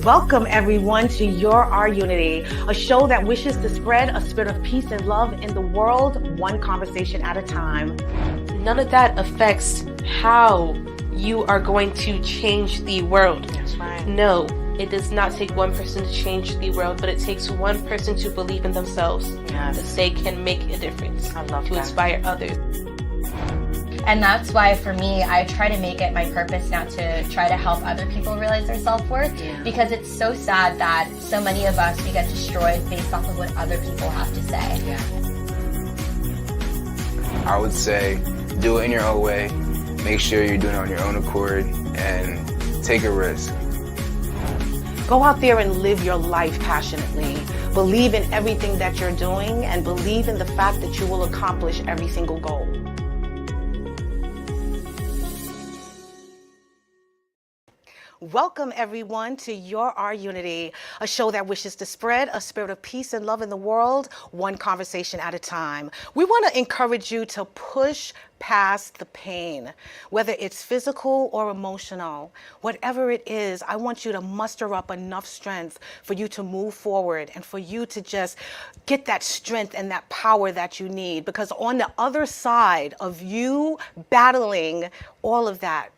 Welcome everyone to Our Unity, a show that wishes to spread a spirit of peace and love in the world, one conversation at a time. None of that affects how you are going to change the world. That's right. No, it does not take one person to change the world, but it takes one person to believe in themselves. Yes. That they can make a difference. I love to that. Inspire others. And that's why, for me, I try to make it my purpose now to try to help other people realize their self-worth. Yeah. Because it's so sad that so many of us, we get destroyed based off of what other people have to say. Yeah. I would say do it in your own way. Make sure you're doing it on your own accord and take a risk. Go out there and live your life passionately. Believe in everything that you're doing and believe in the fact that you will accomplish every single goal. Welcome everyone to Our Unity, a show that wishes to spread a spirit of peace and love in the world, one conversation at a time. We want to encourage you to push past the pain, whether it's physical or emotional. Whatever it is, I want you to muster up enough strength for you to move forward and for you to just get that strength and that power that you need. Because on the other side of you battling all of that,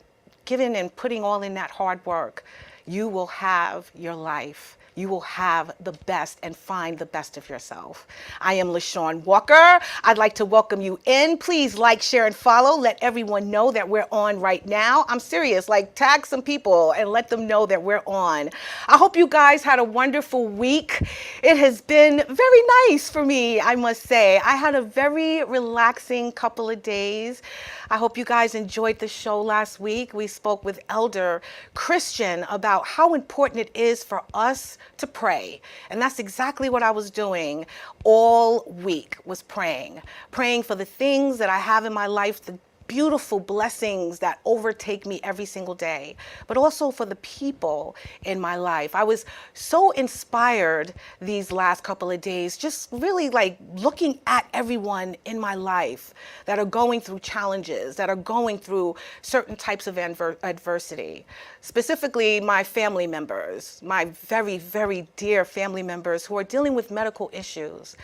giving and putting all in that hard work, you will have your life. You will have the best and find the best of yourself. I am LeShawn Walker. I'd like to welcome you in. Please like, share, and follow. Let everyone know that we're on right now. I'm serious, like tag some people and let them know that we're on. I hope you guys had a wonderful week. It has been very nice for me, I must say. I had a very relaxing couple of days. I hope you guys enjoyed the show last week. We spoke with Elder Christian about how important it is for us to pray. And that's exactly what I was doing all week, was praying for the things that I have in my life, the beautiful blessings that overtake me every single day, but also for the people in my life. I was so inspired these last couple of days, just really like looking at everyone in my life that are going through challenges, that are going through certain types of adversity. Specifically, my family members, my very, very dear family members who are dealing with medical issues.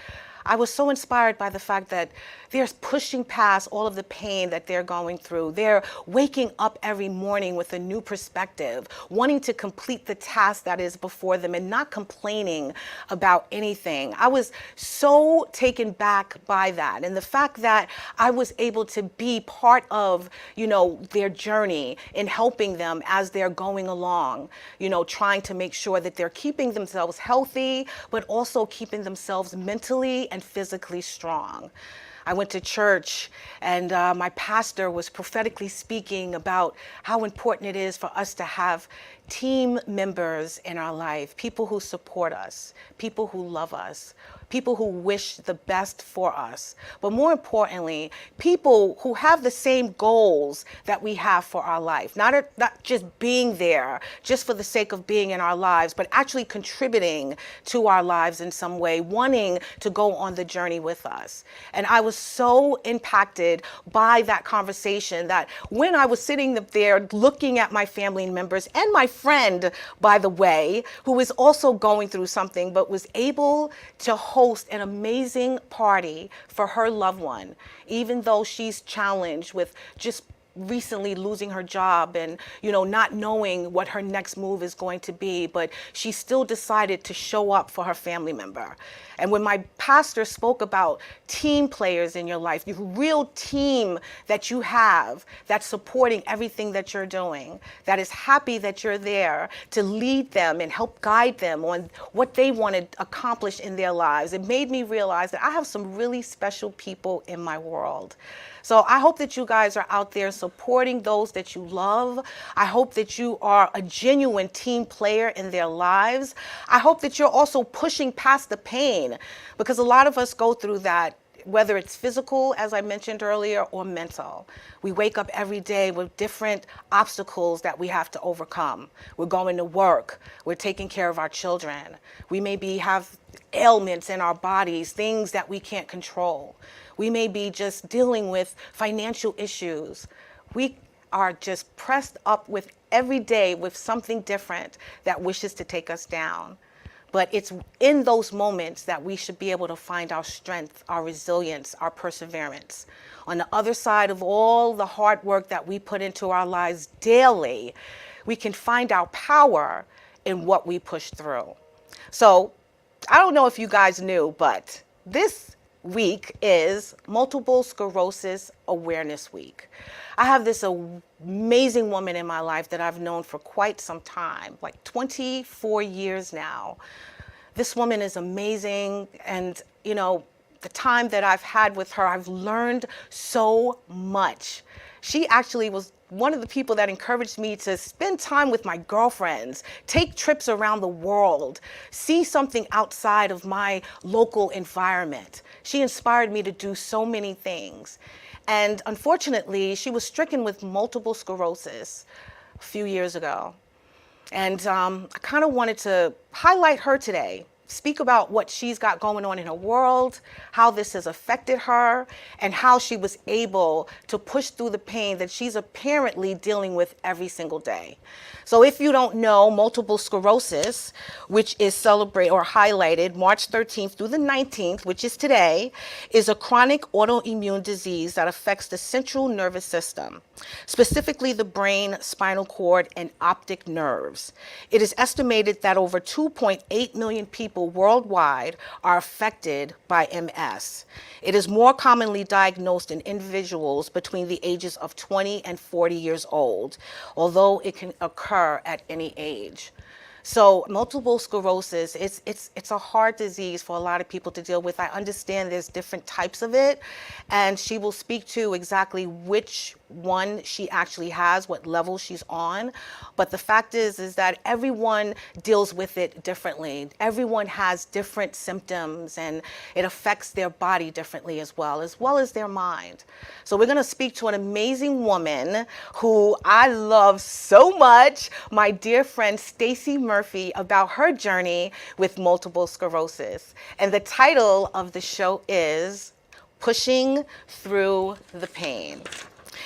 I was so inspired by the fact that they're pushing past all of the pain that they're going through. They're waking up every morning with a new perspective, wanting to complete the task that is before them and not complaining about anything. I was so taken back by that, and the fact that I was able to be part of, their journey in helping them as they're going along, trying to make sure that they're keeping themselves healthy, but also keeping themselves mentally and physically strong. I went to church and my pastor was prophetically speaking about how important it is for us to have team members in our life, people who support us, people who love us, people who wish the best for us, but more importantly, people who have the same goals that we have for our life, not just being there just for the sake of being in our lives, but actually contributing to our lives in some way, wanting to go on the journey with us. And I was so impacted by that conversation that when I was sitting there looking at my family members and my friend, by the way, who is also going through something, but was able to host an amazing party for her loved one, even though she's challenged with just recently losing her job and not knowing what her next move is going to be, but she still decided to show up for her family member. And when my pastor spoke about team players in your life, the real team that you have that's supporting everything that you're doing, that is happy that you're there to lead them and help guide them on what they want to accomplish in their lives, it made me realize that I have some really special people in my world. So I hope that you guys are out there supporting those that you love. I hope that you are a genuine team player in their lives. I hope that you're also pushing past the pain, because a lot of us go through that, whether it's physical, as I mentioned earlier, or mental. We wake up every day with different obstacles that we have to overcome. We're going to work. We're taking care of our children. We maybe have ailments in our bodies, things that we can't control. We may be just dealing with financial issues. We are just pressed up with every day with something different that wishes to take us down. But it's in those moments that we should be able to find our strength, our resilience, our perseverance. On the other side of all the hard work that we put into our lives daily, we can find our power in what we push through. So I don't know if you guys knew, but this week is Multiple Sclerosis Awareness Week. I have this amazing woman in my life that I've known for quite some time, like 24 years now. This woman is amazing, and you know, the time that I've had with her, I've learned so much. She actually was one of the people that encouraged me to spend time with my girlfriends, take trips around the world, see something outside of my local environment. She inspired me to do so many things. And unfortunately, she was stricken with multiple sclerosis a few years ago. And I kind of wanted to highlight her today, speak about what she's got going on in her world, how this has affected her, and how she was able to push through the pain that she's apparently dealing with every single day. So if you don't know, multiple sclerosis, which is celebrated or highlighted March 13th through the 19th, which is today, is a chronic autoimmune disease that affects the central nervous system, specifically the brain, spinal cord, and optic nerves. It is estimated that over 2.8 million people worldwide are affected by MS. It is more commonly diagnosed in individuals between the ages of 20 and 40 years old, although it can occur at any age. So multiple sclerosis, it's a hard disease for a lot of people to deal with. I understand there's different types of it, and she will speak to exactly which one she actually has, what level she's on. But the fact is that everyone deals with it differently. Everyone has different symptoms, and it affects their body differently as well as their mind. So we're gonna speak to an amazing woman who I love so much, my dear friend Stacy Murphy, about her journey with multiple sclerosis. And the title of the show is Pushing Through the Pain.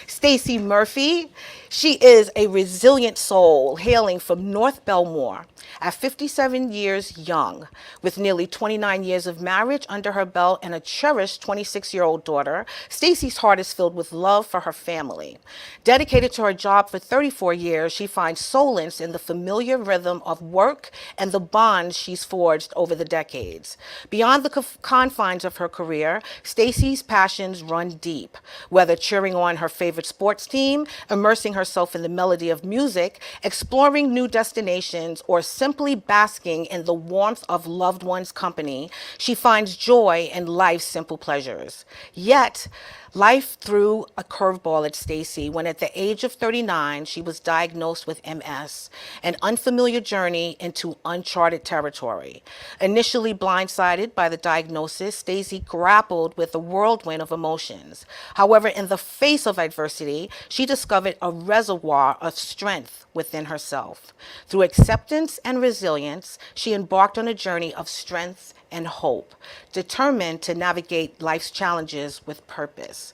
Stacy Murphy, she is a resilient soul hailing from North Belmore at 57 years young, with nearly 29 years of marriage under her belt and a cherished 26-year-old daughter. Stacy's heart is filled with love for her family. Dedicated to her job for 34 years, she finds solace in the familiar rhythm of work and the bonds she's forged over the decades. Beyond the confines of her career, Stacy's passions run deep, whether cheering on her favorite sports team, immersing herself in the melody of music, exploring new destinations, or simply basking in the warmth of loved ones' company. She finds joy in life's simple pleasures. Yet, life threw a curveball at Stacy when at the age of 39, she was diagnosed with MS, an unfamiliar journey into uncharted territory. Initially blindsided by the diagnosis, Stacy grappled with a whirlwind of emotions. However, in the face of adversity, she discovered a reservoir of strength within herself. Through acceptance and resilience, she embarked on a journey of strength and hope, determined to navigate life's challenges with purpose.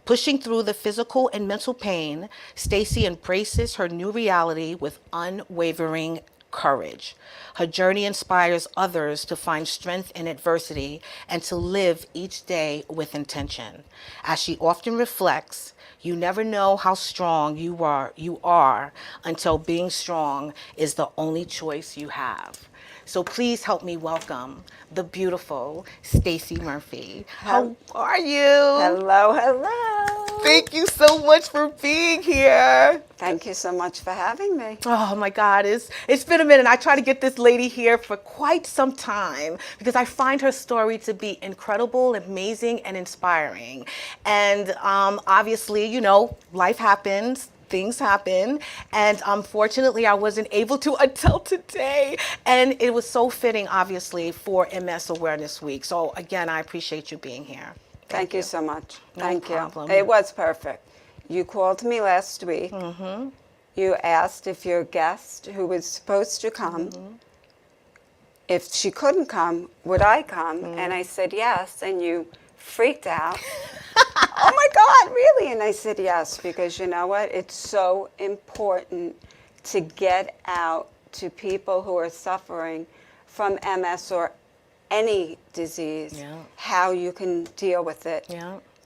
Pushing through the physical and mental pain, Stacy embraces her new reality with unwavering courage. Her journey inspires others to find strength in adversity and to live each day with intention. As she often reflects, you never know how strong you are until being strong is the only choice you have. So please help me welcome the beautiful Stacy Murphy. How are you? Hello, hello. Thank you so much for being here. Thank you so much for having me. Oh my God, it's been a minute. I try to get this lady here for quite some time because I find her story to be incredible, amazing, and inspiring. And obviously, you know, life happens. Things happen, and unfortunately I wasn't able to until today, and it was so fitting obviously for MS Awareness Week. So again, I appreciate you being here. Thank you so much. No Thank problem. you. It was perfect. You called me last week. You asked if your guest who was supposed to come, if she couldn't come, would I come? And I said yes, and you freaked out. Oh my God, really? And I said, yes, because you know what? It's so important to get out to people who are suffering from MS or any disease, how you can deal with it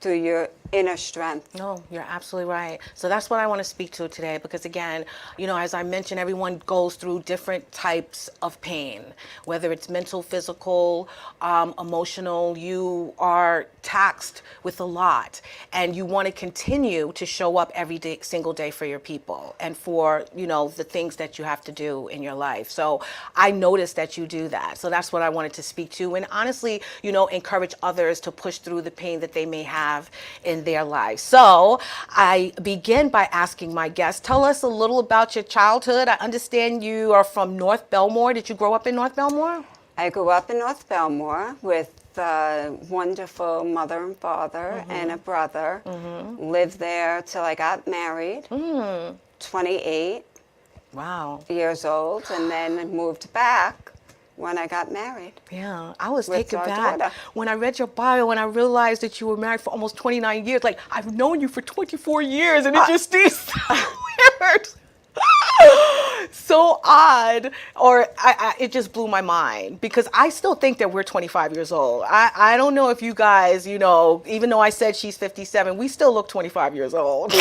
through your inner strength. No, you're absolutely right. So that's what I want to speak to today, because again, you know, as I mentioned, everyone goes through different types of pain, whether it's mental, physical, emotional. You are taxed with a lot, and you want to continue to show up every day, single day, for your people and for, you know, the things that you have to do in your life. So I noticed that you do that. So that's what I wanted to speak to, and honestly, you know, encourage others to push through the pain that they may have in their lives. So I begin by asking my guests, tell us a little about your childhood. I understand you are from North Belmore. Did you grow up in North Belmore? I grew up in North Belmore with a wonderful mother and father and a brother. Lived there till I got married, 28 years old, and then moved back when I got married. Yeah, I was With taken our back daughter. when I read your bio and I realized that you were married for almost 29 years. Like, I've known you for 24 years, and it just seems so weird. So odd, or it just blew my mind, because I still think that we're 25 years old. I don't know if you guys, you know, even though I said she's 57, we still look 25 years old.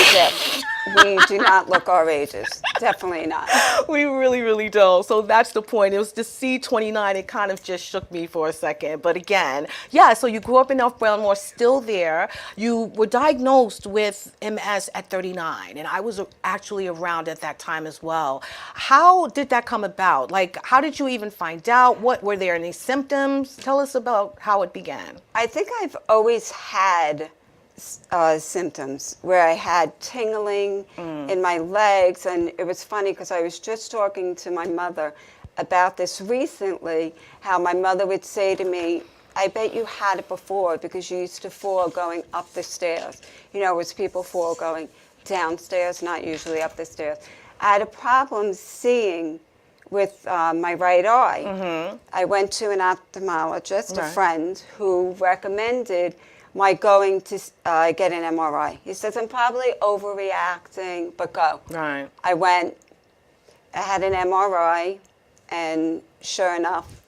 We do not look our ages. Definitely not. We really, really don't. So that's the point. It was to see 29, it kind of just shook me for a second. But again, yeah, so you grew up in North Belmore, still there. You were diagnosed with MS at 39, and I was actually around at that time as well. How did that come about? Like, how did you even find out? What were there any symptoms? Tell us about how it began. I think I've always had symptoms where I had tingling in my legs, and it was funny because I was just talking to my mother about this recently, how my mother would say to me, I bet you had it before because you used to fall going up the stairs. You know, as people fall going downstairs, not usually up the stairs. I had a problem seeing with my right eye. I went to an ophthalmologist, a friend, who recommended my going to get an MRI. He says, I'm probably overreacting, but go. Right. I went, I had an MRI, and sure enough,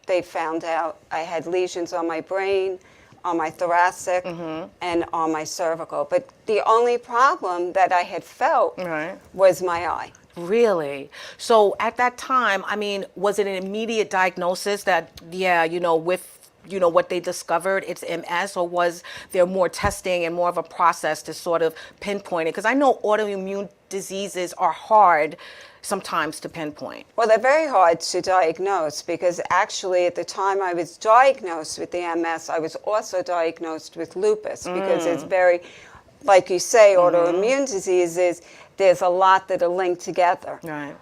they found out I had lesions on my brain, on my thoracic, and on my cervical. But the only problem that I had felt was my eye. Really? So at that time, I mean, was it an immediate diagnosis that, yeah, you know, with you know, what they discovered, it's MS, or was there more testing and more of a process to sort of pinpoint it? Because I know autoimmune diseases are hard sometimes to pinpoint. Well, they're very hard to diagnose because actually at the time I was diagnosed with the MS, I was also diagnosed with lupus because it's very, like you say, autoimmune diseases, there's a lot that are linked together. Right.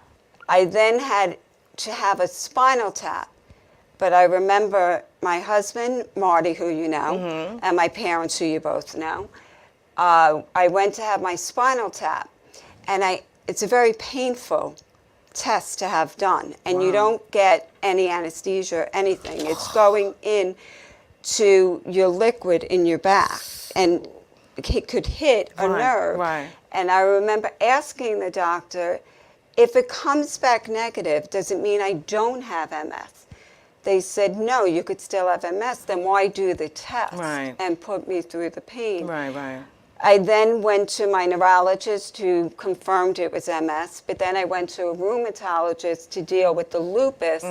I then had to have a spinal tap. But I remember my husband, Marty, who you know, and my parents, who you both know. I went to have my spinal tap, and it's a very painful test to have done. And you don't get any anesthesia or anything. It's going in to your liquid in your back, and it could hit a nerve. Right. And I remember asking the doctor, if it comes back negative, does it mean I don't have MS? They said, no, you could still have MS, then why do the test and put me through the pain? Right. I then went to my neurologist who confirmed it was MS, but then I went to a rheumatologist to deal with the lupus.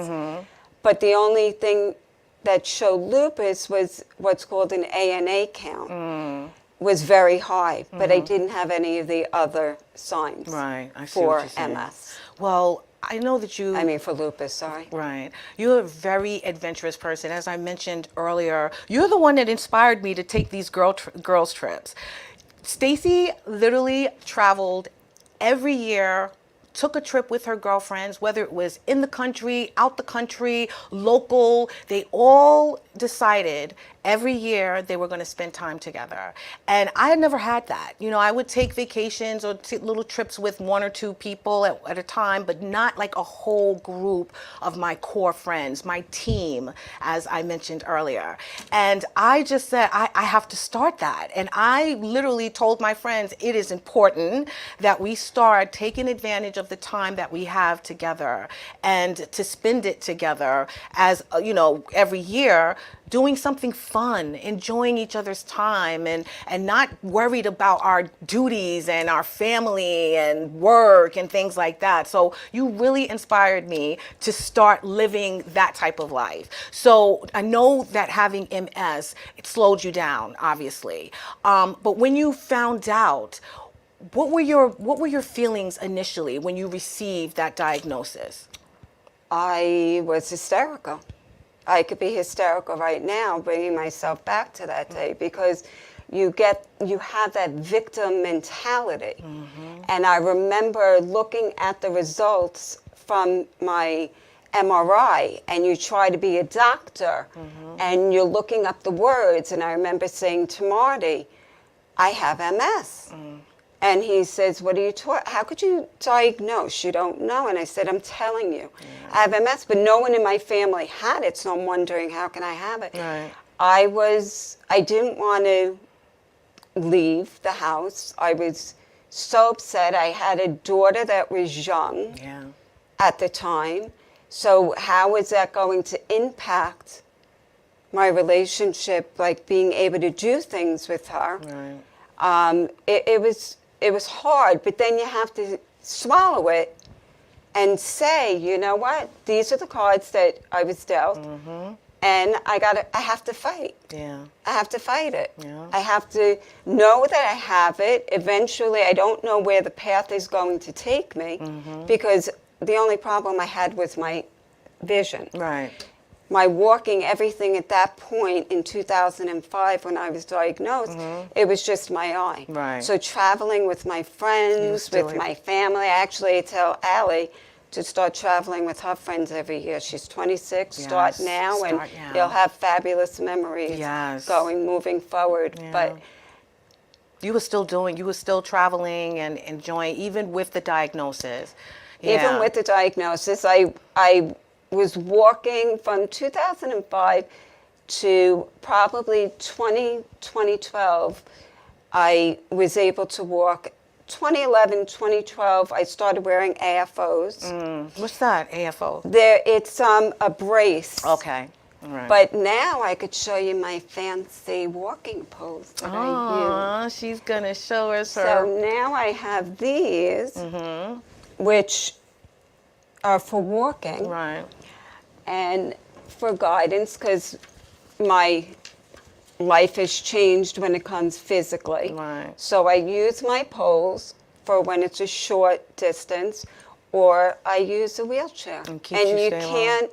But the only thing that showed lupus was what's called an ANA count. Was very high, but I didn't have any of the other signs I see for what you're saying. MS. Well, I know that you... I mean, for lupus, sorry. Right. You're a very adventurous person. As I mentioned earlier, you're the one that inspired me to take these girls trips. Stacy literally traveled every year took a trip with her girlfriends, whether it was in the country, out the country, local. They all decided every year they were going to spend time together. And I had never had that. You know, I would take vacations or little trips with one or two people at a time, but not like a whole group of my core friends, my team, as I mentioned earlier. And I just said, I have to start that. And I literally told my friends, it is important that we start taking advantage of the time that we have together and to spend it together as, you know, every year, doing something fun, enjoying each other's time, and not worried about our duties and our family and work and things like that. So you really inspired me to start living that type of life. So I know that having MS, it slowed you down, obviously. But when you found out, what were your feelings initially when you received that diagnosis? I was hysterical. I could be hysterical right now, bringing myself back to that day, because you have that victim mentality. And I remember looking at the results from my MRI, and you try to be a doctor, and you're looking up the words, and I remember saying to Marty, I have MS. And he says, what are you how could you diagnose? You don't know. And I said, I'm telling you, I have MS, but no one in my family had it, so I'm wondering, how can I have it? Right. I didn't want to leave the house. I was so upset. I had a daughter that was young at the time. So how was that going to impact my relationship, like being able to do things with her? Right. It was hard, but then you have to swallow it and say, you know what? These are the cards that I was dealt, and I have to fight. Yeah. I have to fight it. Yeah. I have to know that I have it. Eventually, I don't know where the path is going to take me, because the only problem I had was my vision. Right. My walking, everything at that point in 2005 when I was diagnosed, it was just my eye. Right. So traveling with my friends, with my family, I actually tell Allie to start traveling with her friends every year. She's 26, start now, and you'll have fabulous memories moving forward. Yeah. But you were still traveling and enjoying, even with the diagnosis. Even with the diagnosis, I was walking from 2005 to probably 2012. I was able to walk. 2011, 2012, I started wearing AFOs. What's that, AFO? It's a brace. Okay. All right. But now I could show you my fancy walking pose that I use. She's going to show us her. So now I have these, which are for walking. Right. And for guidance, because my life has changed when it comes physically. Right. So I use my poles for when it's a short distance, or I use a wheelchair. And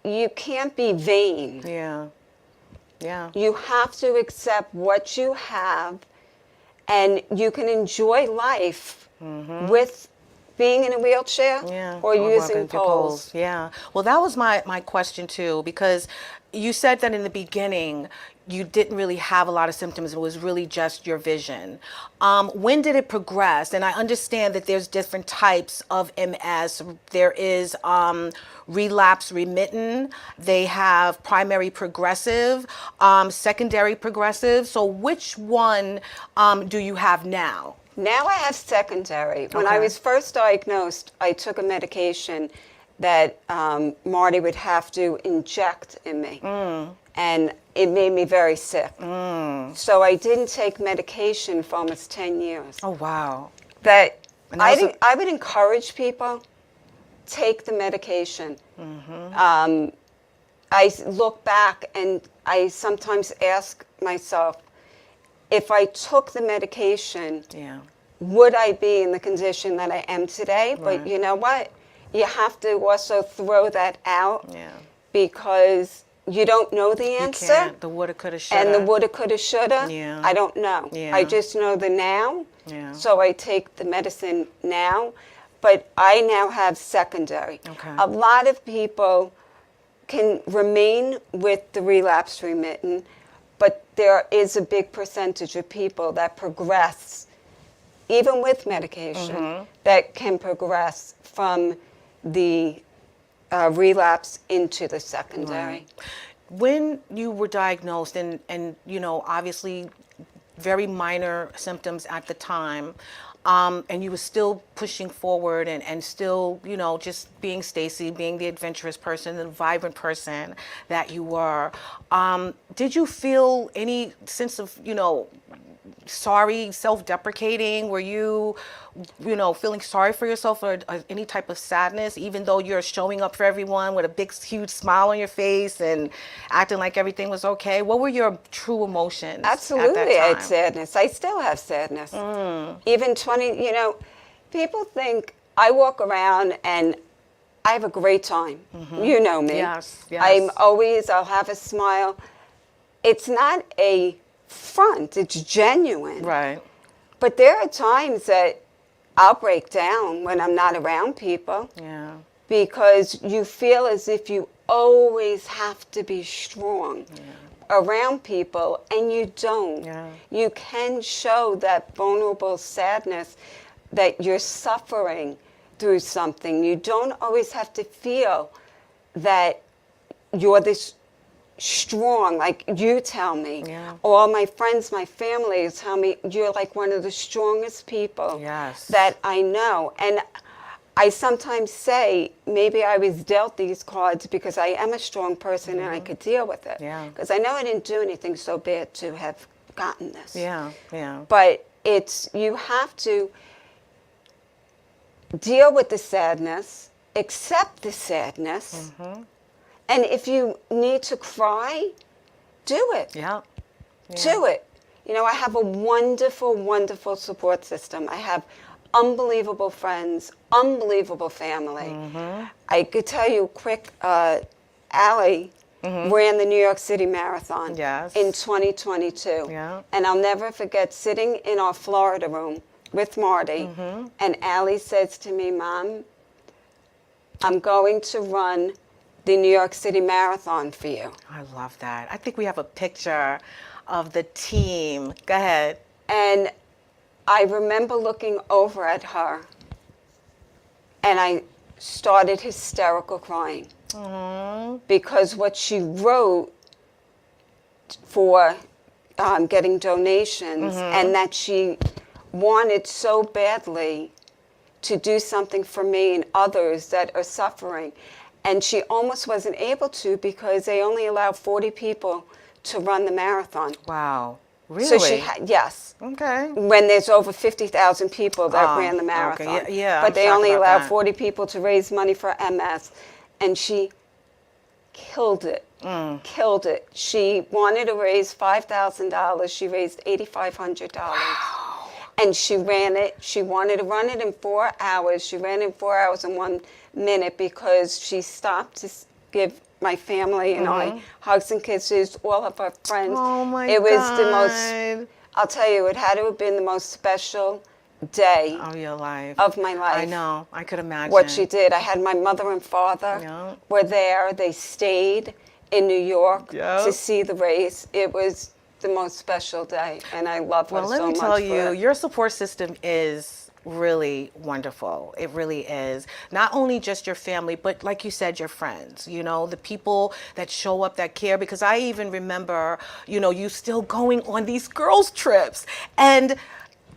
you can't be vain. Yeah. Yeah. You have to accept what you have, and you can enjoy life with being in a wheelchair or using poles. Yeah. Well, that was my question too, because you said that in the beginning you didn't really have a lot of symptoms. It was really just your vision. When did it progress? And I understand that there's different types of MS. There is relapse remitting. They have primary progressive, secondary progressive. So which one do you have now? Now I have secondary. When I was first diagnosed, I took a medication that Marty would have to inject in me. And it made me very sick. So I didn't take medication for almost 10 years. Oh, wow. I would encourage people, take the medication. I look back and I sometimes ask myself, if I took the medication, would I be in the condition that I am today? But you know what? You have to also throw that out because you don't know the answer. You can't. The woulda, coulda, shoulda. And the woulda, coulda, shoulda, I don't know. I just know the now. So I take the medicine now. but I now have secondary. Okay. A lot of people can remain with the relapse remitting, but there is a big percentage of people that progress, even with medication, that can progress from the relapse into the secondary. Right. When you were diagnosed, and you know, obviously very minor symptoms at the time, and you were still pushing forward and still, you know, just being Stacy, being the adventurous person, the vibrant person that you were, did you feel any sense of, you know, sorry, self-deprecating? Were you know, feeling sorry for yourself, or any type of sadness, even though you're showing up for everyone with a big, huge smile on your face and acting like everything was okay? What were your true emotions Absolutely, at I that had time? sadness. I still have sadness. Even 20, you know, people think I walk around and I have a great time. You know me. Yes, I'll have a smile. It's not a front, it's genuine. Right. But there are times that I'll break down when I'm not around people. Yeah. Because you feel as if you always have to be strong around people, and you don't. Yeah. You can show that vulnerable sadness that you're suffering through something. You don't always have to feel that you're this strong, like you tell me. Yeah. All my friends, my family tell me you're like one of the strongest people Yes. that I know. And I sometimes say maybe I was dealt these cards because I am a strong person and I could deal with it. Yeah. Because I know I didn't do anything so bad to have gotten this. Yeah. Yeah. But it's, you have to deal with the sadness, accept the sadness, and if you need to cry, do it. Yeah. Do it. You know, I have a wonderful, wonderful support system. I have unbelievable friends, unbelievable family. I could tell you quick, Allie ran the New York City Marathon Yes. in 2022. Yeah. And I'll never forget sitting in our Florida room with Marty, and Allie says to me, Mom, I'm going to run the New York City Marathon for you. I love that. I think we have a picture of the team. Go ahead. And I remember looking over at her, and I started hysterical crying. Because what she wrote for getting donations, and that she wanted so badly to do something for me and others that are suffering. And she almost wasn't able to because they only allow 40 people to run the marathon. Wow. Really? So she had, yes. Okay. When there's over 50,000 people that Oh, ran the marathon. okay. Yeah, But I'm they shocked only about allow that. 40 people to raise money for MS. And she killed it. Killed it. She wanted to raise $5,000. She raised $8,500. Wow. And she ran it. She wanted to run it in 4 hours. She ran in 4 hours and 1 minute because she stopped to give my family and I hugs and kisses, all of our friends. Oh my It was the God. most, I'll tell you, it had to have been the most special day Of your life. of my life. I know. I could imagine. What she did. I had my mother and father Yeah. were there. They stayed in New York Yeah. to see the race. It was the most special day, and I love her Well, let so me much tell for you, it. your support system is really wonderful. It really is. Not only just your family, but like you said, your friends, you know, the people that show up, that care. Because I even remember, you know, you still going on these girls' trips. And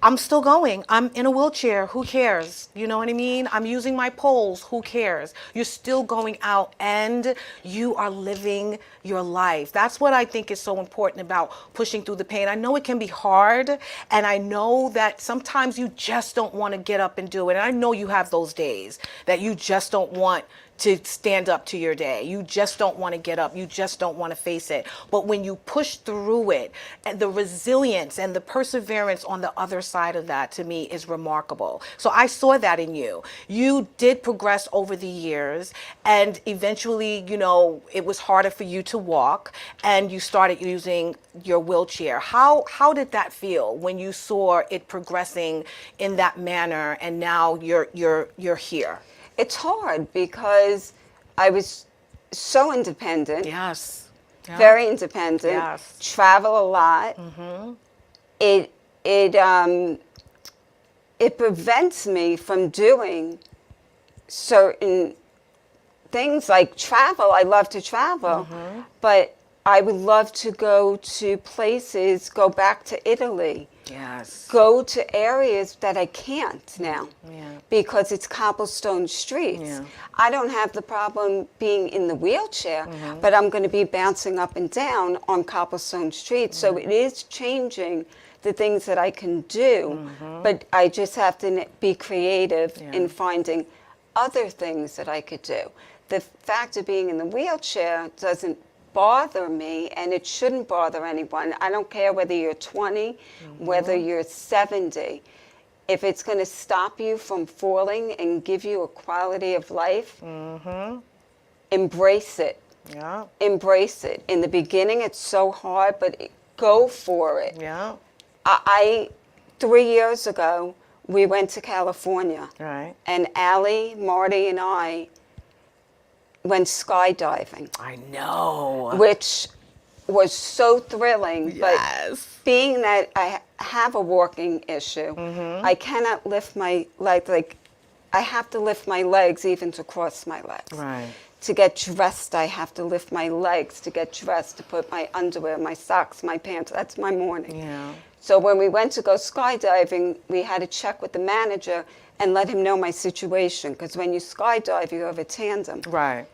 I'm still going. I'm in a wheelchair. Who cares? You know what I mean? I'm using my poles. Who cares? You're still going out and you are living your life. That's what I think is so important about pushing through the pain. I know it can be hard, and I know that sometimes you just don't want to get up and do it. And I know you have those days that you just don't want to stand up to your day. You just don't want to get up. You just don't want to face it. But when you push through it, and the resilience and the perseverance on the other side of that, to me, is remarkable. So I saw that in you. You did progress over the years, and eventually, you know, it was harder for you to walk, and you started using your wheelchair. How did that feel when you saw it progressing in that manner, and now you're here? It's hard because I was so independent. Yes. Yeah. Very independent. Yes. Travel a lot. It prevents me from doing certain things like travel. I love to travel, but I would love to go to places, go back to Italy. Yes. Go to areas that I can't now, Yeah. because it's cobblestone streets. Yeah. I don't have the problem being in the wheelchair, but I'm going to be bouncing up and down on cobblestone streets. So it is changing the things that I can do, but I just have to be creative in finding other things that I could do. The fact of being in the wheelchair doesn't bother me, and it shouldn't bother anyone. I don't care whether you're 20, whether you're 70. If it's going to stop you from falling and give you a quality of life, embrace it. Yeah. Embrace it. In the beginning, it's so hard, but go for it. Yeah. 3 years ago, we went to California, Right. and Allie, Marty, and I went skydiving, I know. which was so thrilling. But Yes. being that I have a walking issue, I cannot lift my legs. Like, I have to lift my legs even to cross my legs. Right. To get dressed, I have to lift my legs to get dressed, to put my underwear, my socks, my pants. That's my morning. Yeah. So when we went to go skydiving, we had to check with the manager and let him know my situation, because when you skydive, you have a tandem. Right.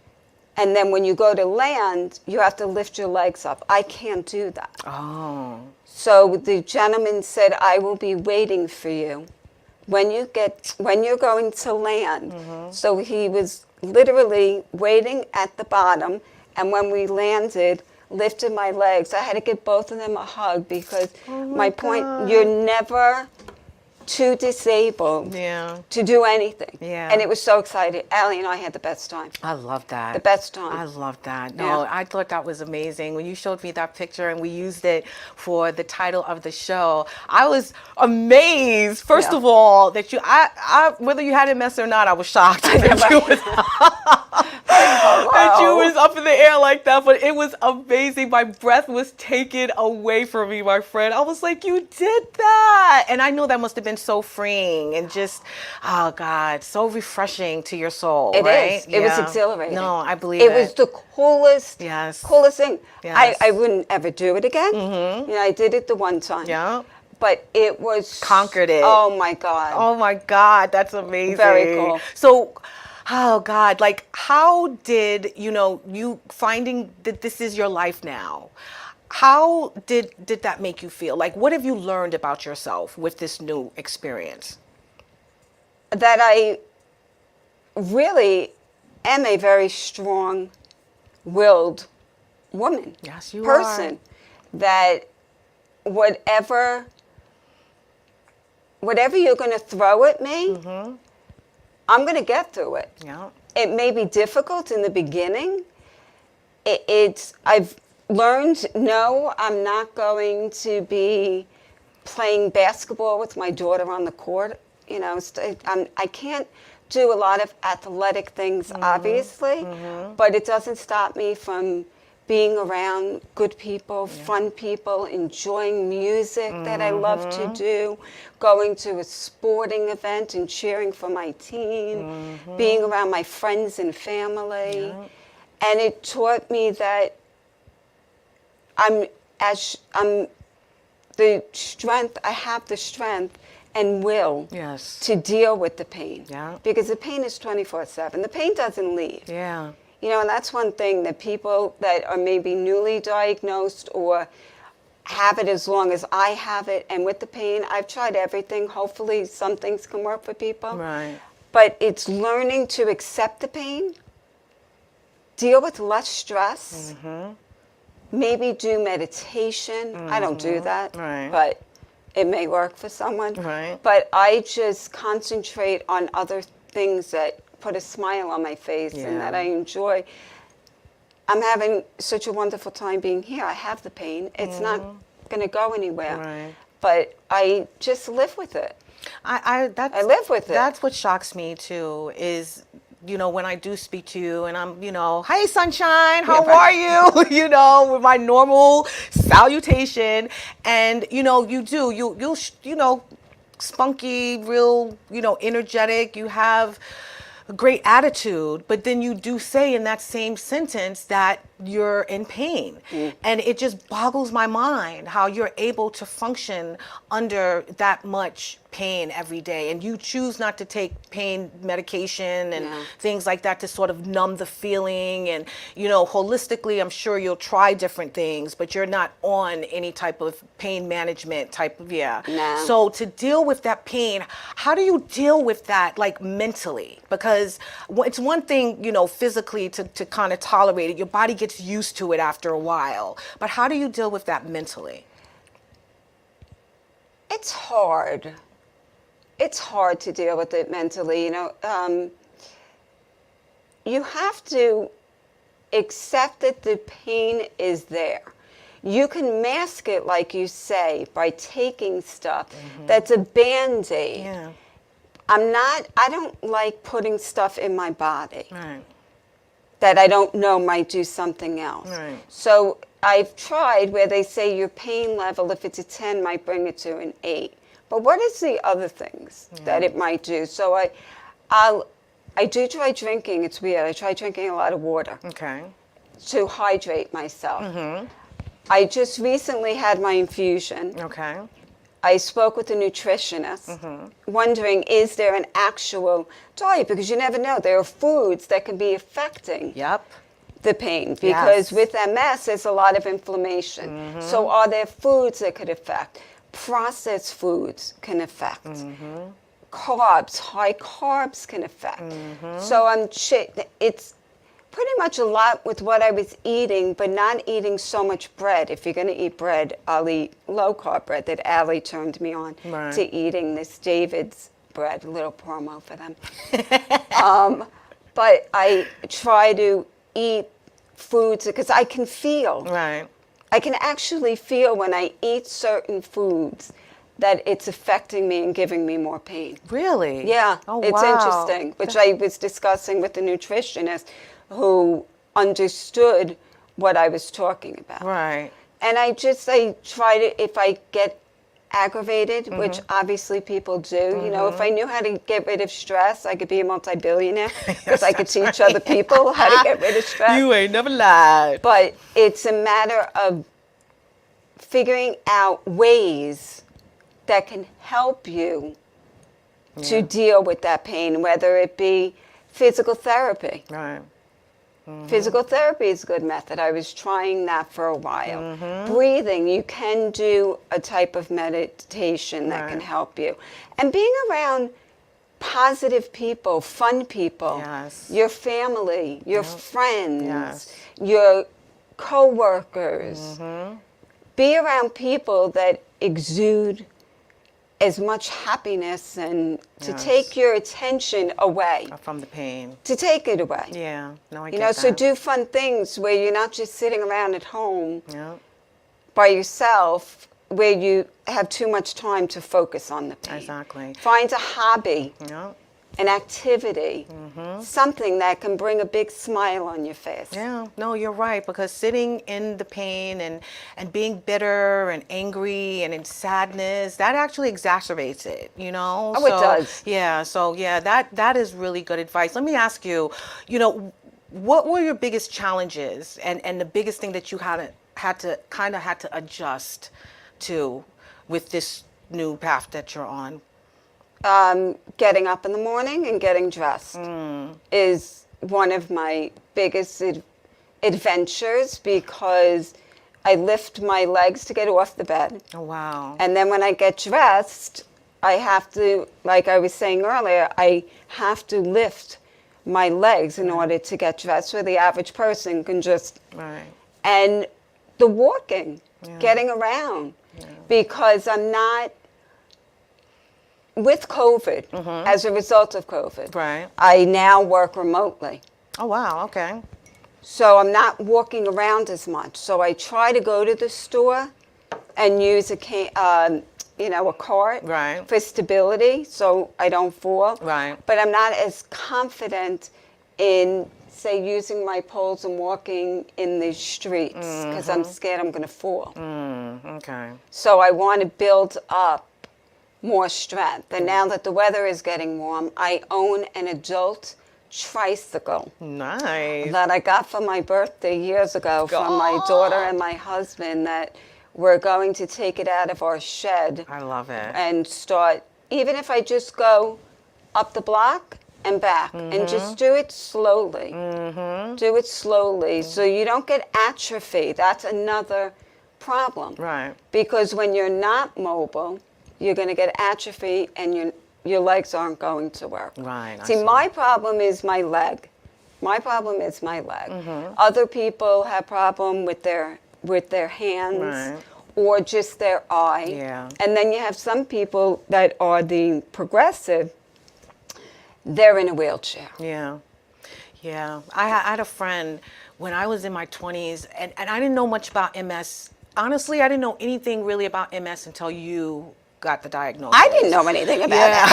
And then when you go to land, you have to lift your legs up. I can't do that. Oh. So the gentleman said, I will be waiting for you when you're going to land. So he was literally waiting at the bottom, and when we landed, lifted my legs. I had to give both of them a hug, because my point, you're never too disabled Yeah. to do anything. Yeah. And it was so exciting. Allie and I had the best time. I love that. The best time. I love that. No, Yeah. I thought that was amazing. When you showed me that picture and we used it for the title of the show, I was amazed, first Yeah. of all, that I whether you had MS or not, I was shocked that you was that you was up in the air like that. But it was amazing. My breath was taken away from me, my friend. I was like, you did that. And I know that must have been so freeing and just, oh God, so refreshing to your soul. It right? is. It was Yeah. exhilarating. No, I believe it was the coolest, Yes. coolest thing. Yes. I wouldn't ever do it again. You know, I did it the one time. Yeah. But it was Conquered it. Oh my God. Oh my God, that's amazing. Very cool. So, oh God, like how did, you finding that this is your life now, how did that make you feel? Like, what have you learned about yourself with this new experience? That I really am a very strong-willed woman. Yes, you person. That whatever you're going to throw at me, I'm going to get through it. Yeah. It may be difficult in the beginning. I've learned, no, I'm not going to be playing basketball with my daughter on the court. I can't do a lot of athletic things, obviously, but it doesn't stop me from being around good people, fun people, enjoying music that I love to do, going to a sporting event and cheering for my team, being around my friends and family. And it taught me that I have the strength and will Yes. to deal with the pain. Yeah. Because the pain is 24/7. The pain doesn't leave. Yeah. And that's one thing that people that are maybe newly diagnosed or have it as long as I have it, and with the pain, I've tried everything. Hopefully some things can work for people. Right. But it's learning to accept the pain deal with less stress. Maybe do meditation. I don't do that, Right. but it may work for someone. Right. But I just concentrate on other things that put a smile on my face and Yeah. that I enjoy. I'm having such a wonderful time being here. I have the pain. It's not going to go anywhere. Right. But I just live with it. I live with it. That's what shocks me too, is, you know, when I do speak to you and I'm, you know, hey sunshine, how are you? You know, with my normal salutation, and you know, you'll spunky, real, you know, energetic, you have a great attitude, but then you do say in that same sentence that you're in pain. And it just boggles my mind how you're able to function under that much pain every day, and you choose not to take pain medication and things like that to sort of numb the feeling. And you know, holistically, I'm sure you'll try different things, but you're not on any type of pain management type of No. So to deal with that pain, how do you deal with that, like mentally? Because it's one thing, you know, physically to kind of tolerate it, your body gets used to it after a while, but how do you deal with that mentally? It's hard. It's hard to deal with it mentally. You know, you have to accept that the pain is there. You can mask it, like you say, by taking stuff that's a Band-Aid. Yeah. I don't like putting stuff in my body Right. that I don't know might do something else. Right. So I've tried where they say your pain level, if it's a 10, might bring it to an 8. But what is the other things that it might do? So I do try drinking. It's weird. I try drinking a lot of water Okay. to hydrate myself. I just recently had my infusion. Okay. I spoke with a nutritionist, wondering, is there an actual diet? Because you never know. There are foods that can be affecting Yep. the pain. Because Yes. with MS, there's a lot of inflammation. So are there foods that could affect? Processed foods can affect. Carbs, high carbs can affect. So it's pretty much a lot with what I was eating, but not eating so much bread. If you're going to eat bread, I'll eat low-carb bread that Allie turned me on Right. to eating this David's bread, a little promo for them. But I try to eat foods because I can feel. Right. I can actually feel when I eat certain foods that it's affecting me and giving me more pain. Really? Yeah, Oh, it's wow. interesting, which I was discussing with the nutritionist who understood what I was talking about. Right. And I try to, if I get aggravated, which obviously people do, you know, if I knew how to get rid of stress, I could be a multi-billionaire because I could teach other people how to get rid of stress. You ain't never lied. But it's a matter of figuring out ways that can help you to deal with that pain, whether it be physical therapy. Right. Physical therapy is a good method. I was trying that for a while. Breathing, you can do a type of meditation that can Right. help you. And being around positive people, fun people, Yes. your family, your friends, Yes. your co-workers. Be around people that exude as much happiness and to Yes. take your attention away, From the pain. to take it away. Yeah. No, I You get know, that. so do fun things where you're not just sitting around at home Yeah. by yourself where you have too much time to focus on the pain. Exactly. Find a hobby, Yeah. an activity, something that can bring a big smile on your face. Yeah, no, you're right, because sitting in the pain and being bitter and angry and in sadness, that actually exacerbates it, you know? Oh, it does. Yeah, so yeah, that is really good advice. Let me ask you, you know, what were your biggest challenges and the biggest thing that you had to adjust to with this new path that you're on? Getting up in the morning and getting dressed is one of my biggest adventures because I lift my legs to get off the bed. Oh, wow. And then when I get dressed, I have to, like I was saying earlier, I have to lift my legs in order to get dressed, where the average person can just, Right. and the walking, getting around, because I'm not, with COVID, as a result of COVID, Right. I now work remotely. Oh, wow. Okay. So I'm not walking around as much. So I try to go to the store and use a cart Right. for stability, so I don't fall. Right. But I'm not as confident in, say, using my poles and walking in the streets because I'm scared I'm going to fall. Okay. So I want to build up more strength. And now that the weather is getting warm, I own an adult tricycle Nice. that I got for my birthday years ago from my daughter and my husband, that we're going to take it out of our shed I love it. and start, even if I just go up the block and back and just do it slowly. Do it slowly so you don't get atrophy. That's another problem. Right. Because when you're not mobile, you're going to get atrophy and your legs aren't going to work. Right, I See, see. my problem is my leg. My problem is my leg. Other people have problem with their hands Right. or just their eye. Yeah. And then you have some people that are the progressive. They're in a wheelchair. Yeah. Yeah. I had a friend when I was in my 20s, and I didn't know much about MS. Honestly, I didn't know anything really about MS until you got the diagnosis. I didn't know anything about Yeah.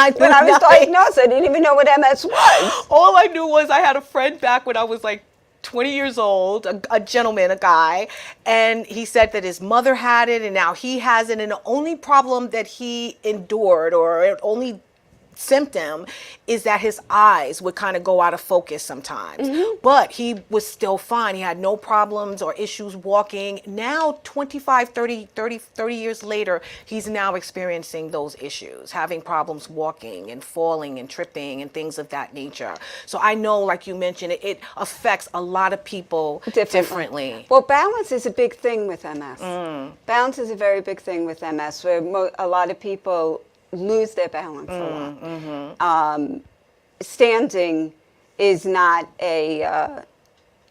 it. When I was diagnosed, I didn't even know what MS was. All I knew was I had a friend back when I was like 20 years old, a gentleman, a guy, and he said that his mother had it and now he has it, and the only problem that he endured, or only symptom, is that his eyes would kind of go out of focus sometimes. But he was still fine. He had no problems or issues walking. Now 25, 30 years later, he's now experiencing those issues, having problems walking and falling and tripping and things of that nature. So I know, like you mentioned, it affects a lot of people differently. Well, balance is a big thing with MS. Balance is a very big thing with MS, where a lot of people lose their balance a lot. Standing is not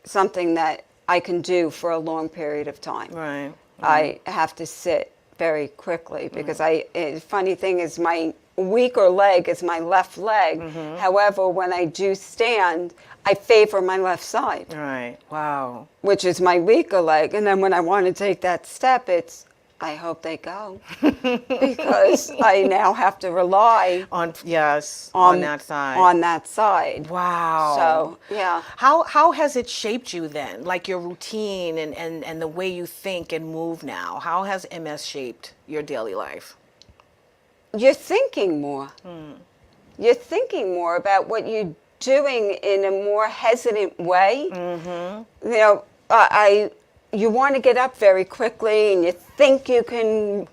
something that I can do for a long period of time. Right. I have to sit very quickly because funny thing is, my weaker leg is my left leg. However, when I do stand, I favor my left side, Right. Wow. which is my weaker leg. And then when I want to take that step, it's, I hope they go, because I now have to rely On that side. on that side. Wow. So, yeah. How has it shaped you then? Like your routine and the way you think and move now? How has MS shaped your daily life? You're thinking more. You're thinking more about what you're doing in a more hesitant way. You know, you want to get up very quickly, and you think you can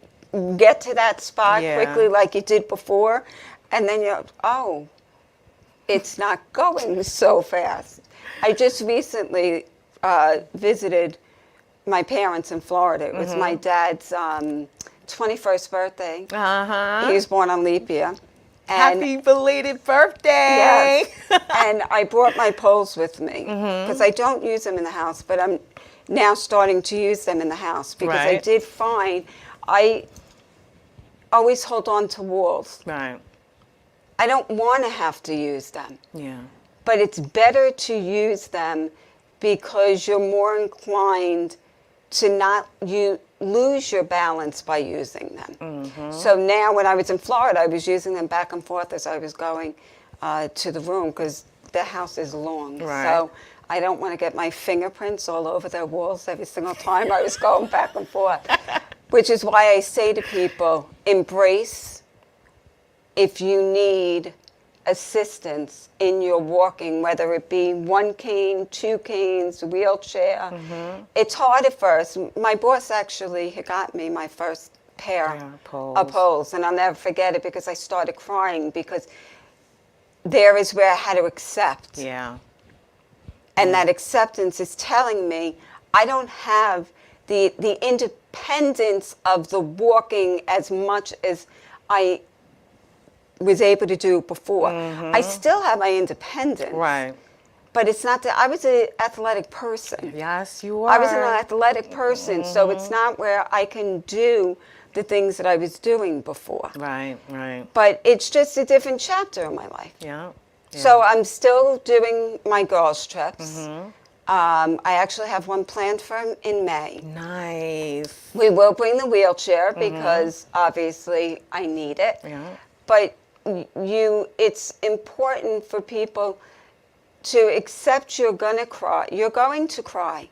get to that spot quickly like you did before, and then you're, oh, it's not going so fast. I just recently visited my parents in Florida. It was my dad's 21st birthday. He was born on leap year. And Happy belated birthday! yes, and I brought my poles with me because I don't use them in the house, but I'm now starting to use them in the house because I Right. did find I always hold on to walls. Right. I don't want to have to use them, Yeah. but it's better to use them because you're more inclined to not lose your balance by using them. So now when I was in Florida, I was using them back and forth as I was going to the room because the house is long. Right. So I don't want to get my fingerprints all over their walls every single time I was going back and forth. Which is why I say to people, embrace if you need assistance in your walking, whether it be one cane, two canes, wheelchair. It's hard at first. My boss actually had got me my first pair of poles, and I'll never forget it because I started crying because there is where I had to accept. Yeah. And that acceptance is telling me I don't have the independence of the walking as much as I was able to do before. I still have my independence. Right. But it's not that I was an athletic person. Yes, you are. I was an athletic person, so it's not where I can do the things that I was doing before. Right, right. But it's just a different chapter in my life. Yeah. So I'm still doing my girls' trips. I actually have one planned for in May. Nice. We will bring the wheelchair because obviously I need it. Yeah. But it's important for people to accept you're going to cry. You're going to cry.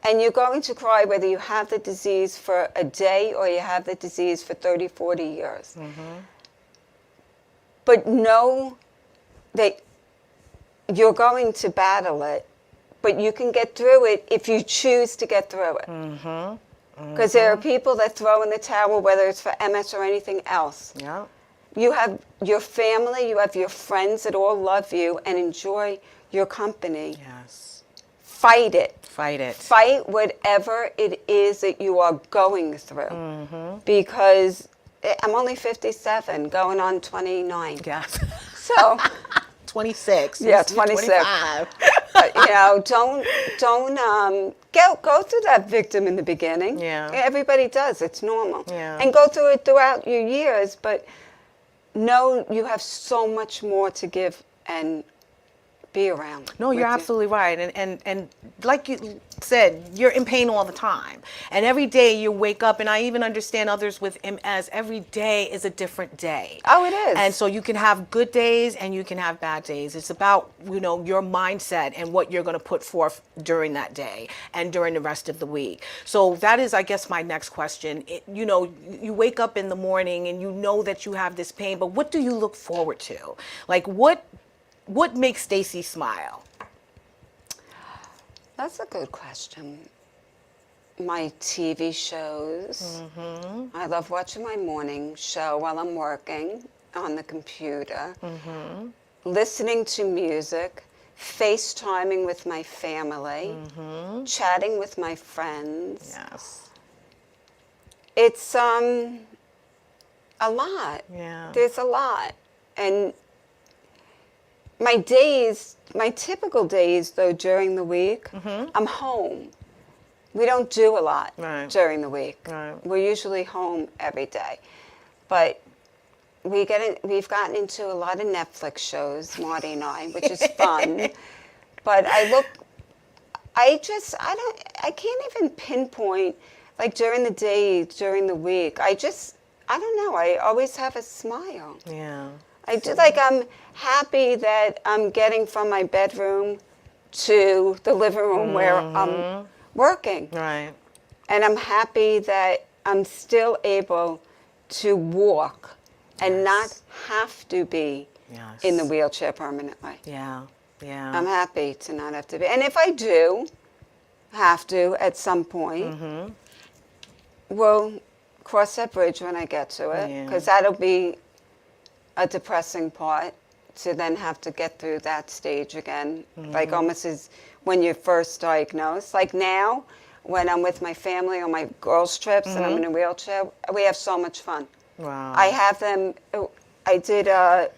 And you're going to cry whether you have the disease for a day or you have the disease for 30, 40 years. But know that you're going to battle it, but you can get through it if you choose to get through it. Because there are people that throw in the towel, whether it's for MS or anything else. Yeah. You have your family, you have your friends that all love you and enjoy your company. Yes. Fight it. Fight it. Fight whatever it is that you are going through. Because I'm only 57, going on 29. Yes. So, 26. yeah, This is 26. 25. don't go through that victim in the beginning. Yeah. Everybody does. It's normal. Yeah. And go through it throughout your years, but know you have so much more to give and be around. No, you're absolutely right. And like you said, you're in pain all the time. And every day you wake up, and I even understand others with MS, every day is a different day. Oh, it is. And so you can have good days and you can have bad days. It's about, your mindset and what you're going to put forth during that day and during the rest of the week. So that is, I guess, my next question. You wake up in the morning and you know that you have this pain, but what do you look forward to? Like, what makes Stacy smile? That's a good question. My TV shows. I love watching my morning show while I'm working on the computer. Listening to music, FaceTiming with my family, chatting with my friends. Yes. It's a lot. Yeah. There's a lot. And my typical days, though, during the week, I'm home. We don't do a lot during the week. Right. We're usually home every day. But we've gotten into a lot of Netflix shows, Marty and I, which is fun. But I can't even pinpoint, like during the day, during the week. I don't know. I always have a smile. Yeah. I'm happy that I'm getting from my bedroom to the living room where I'm working. Right. And I'm happy that I'm still able to walk and not have to be in the wheelchair permanently. Yeah. Yeah. I'm happy to not have to be. And if I do have to at some point, we'll cross that bridge when I get to it, because that'll be a depressing part, to then have to get through that stage again, like almost as when you're first diagnosed. Like now, when I'm with my family on my girls' trips and I'm in a wheelchair, we have so much fun. Wow. I have them. I did a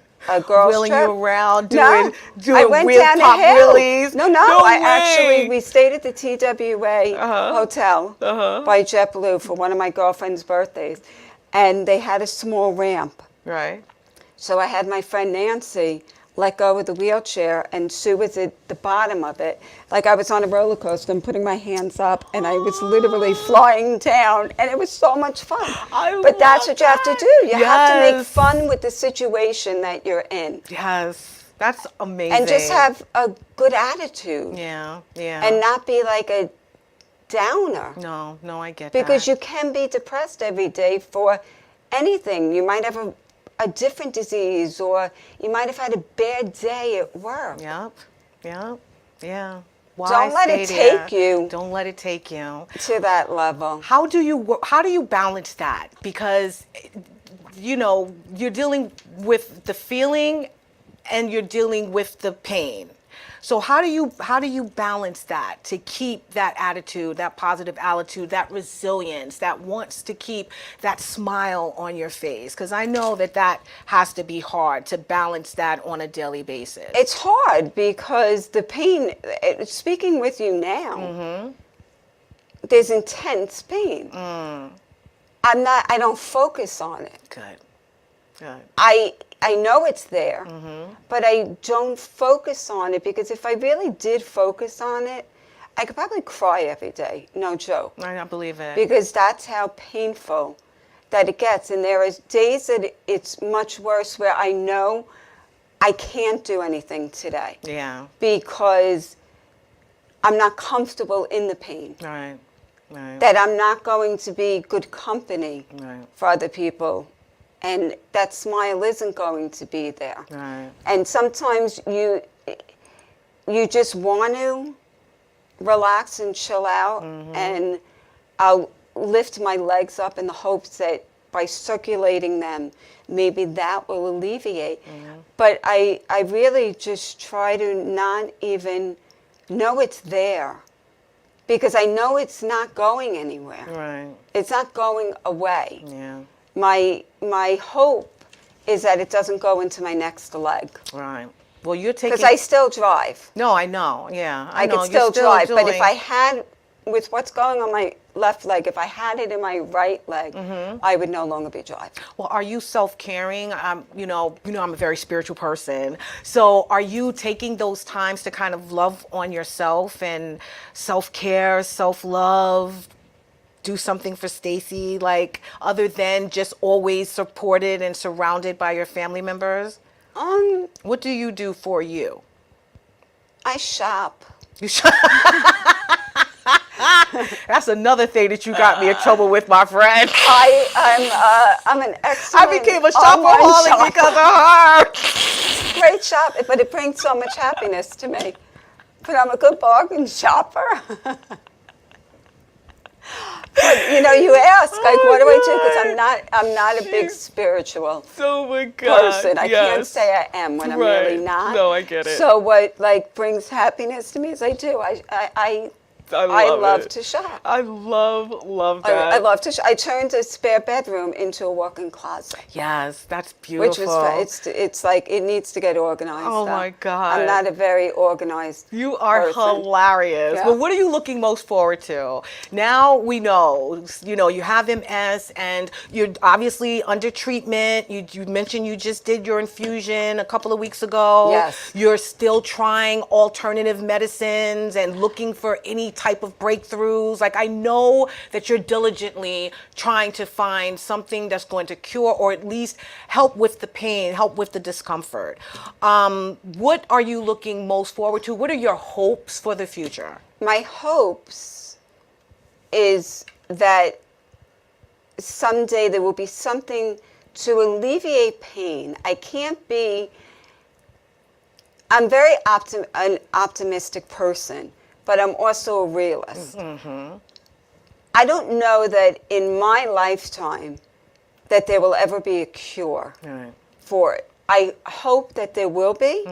girls' Wheeling trip. you around, No, doing I went wheel down top a hill. wheelies. No, way. we stayed at the TWA hotel by JetBlue for one of my girlfriend's birthdays, and they had a small ramp. Right. So I had my friend Nancy let go of the wheelchair, and Sue was at the bottom of it. Like I was on a roller coaster and putting my hands up, and I was literally flying down, and it was so much fun. But that's what you have to do. You have to make fun with the situation that you're in. Yes. That's amazing. And just have a good attitude. Yeah. Yeah. And not be like a downer. No, I get Because that. you can be depressed every day for anything. You might have a different disease, or you might have had a bad day at work. Yep. Yeah. Don't let it take you. Don't let it take you To that level. How do you balance that? Because you're dealing with the feeling and you're dealing with the pain So how do you balance that to keep that attitude, that positive attitude, that resilience, that wants to keep that smile on your face? Because I know that has to be hard to balance that on a daily basis. It's hard because the pain, speaking with you now, there's intense pain. I don't focus on it. Good. Good. I know it's there, but I don't focus on it, because if I really did focus on it, I could probably cry every day. No joke. I don't believe it. Because that's how painful that it gets. And there is days that it's much worse, where I know I can't do anything today. Yeah. Because I'm not comfortable in the pain. Right. Right. That I'm not going to be good company Right. for other people. And that smile isn't going to be there. Right. And sometimes you just want to relax and chill out, and I'll lift my legs up in the hopes that by circulating them, maybe that will alleviate. But I really just try to not even know it's there, because I know it's not going anywhere. Right. It's not going away. Yeah. My hope is that it doesn't go into my next leg. Right. Well, you're taking. Because I still drive. No, I know. Yeah, I know. could still You're drive. But if doing- I had, with what's going on my left leg, if I had it in my right leg, I would no longer be driving. Well, are you self-caring? You know, I'm a very spiritual person. So are you taking those times to kind of love on yourself and self-care, self-love? Do something for Stacy, like other than just always supported and surrounded by your family members? What do you do for you? I shop. You That's another thing that you got me in trouble with, my friend. I'm an excellent. I became a online shopaholic shopper. because of her. Great shop, but it brings so much happiness to me. But I'm a good bargain shopper. But, you ask, like, what do I do? Because I'm not a big spiritual Oh my God. person. I can't say I am when I'm really not. No, I get it. So what, like, brings happiness to me is I do. I love to shop. I love I love to shop. I turned a spare bedroom into a walk-in closet. Yes, that's beautiful. Which was, it's like, it needs to get organized. Oh though. my God. I'm not a very organized You are person. hilarious. Yeah. Well, what are you looking most forward to? Now we know, you have MS and you're obviously under treatment. You mentioned you just did your infusion a couple of weeks ago. Yes. You're still trying alternative medicines and looking for any type of breakthroughs. Like, I know that you're diligently trying to find something that's going to cure or at least help with the pain, help with the discomfort. What are you looking most forward to? What are your hopes for the future? My hopes is that someday there will be something to alleviate pain. I'm very an optimistic person, but I'm also a realist. I don't know that in my lifetime that there will ever be a cure for it. I hope that there will be,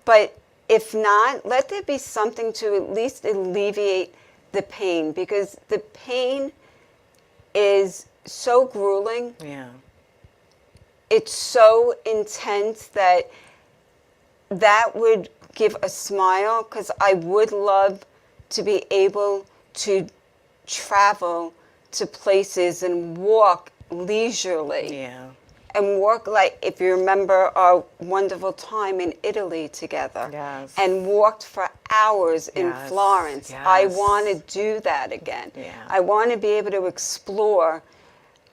but if not, let there be something to at least alleviate the pain, because the pain is so grueling. Yeah. It's so intense that would give a smile, because I would love to be able to travel to places and walk leisurely. Yeah. And walk, like, if you remember our wonderful time in Italy together. Yes. And walked for hours in Yes. Florence. I Yes. want to do that again. Yeah. I want to be able to explore.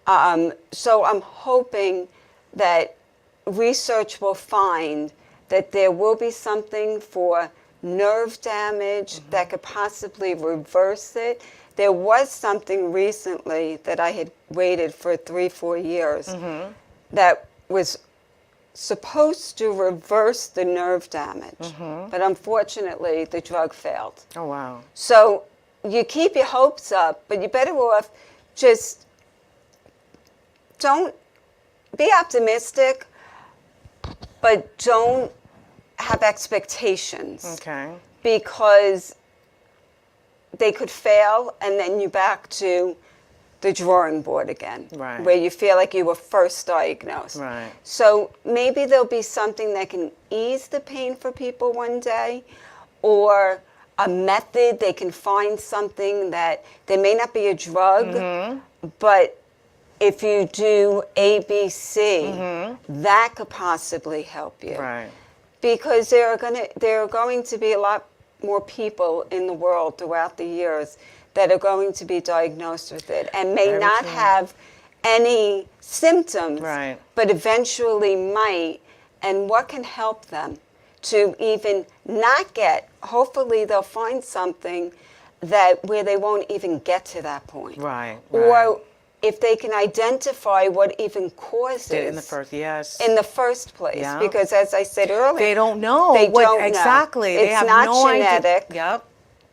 So I'm hoping that research will find that there will be something for nerve damage that could possibly reverse it. There was something recently that I had waited for 3-4 years that was supposed to reverse the nerve damage. But unfortunately, the drug failed. Oh, wow. So you keep your hopes up, but you're better off just don't be optimistic, but don't have expectations. Okay. Because they could fail and then you're back to the drawing board again. Right. Where you feel like you were first diagnosed. Right. So maybe there'll be something that can ease the pain for people one day, or a method. They can find something that there may not be a drug, but if you do A, B, C, that could possibly help you. Right. Because there are going to be a lot more people in the world throughout the years that are going to be diagnosed with it and may Very not true. have any symptoms, Right. but eventually might. And what can help them to even not get, hopefully they'll find something that where they won't even get to that point. Right. Or if they can identify what even causes in the first, yes. in the first place. Yeah. Because as I said earlier, They don't know. They what, don't know. exactly. They It's have not no genetic. idea. Yep.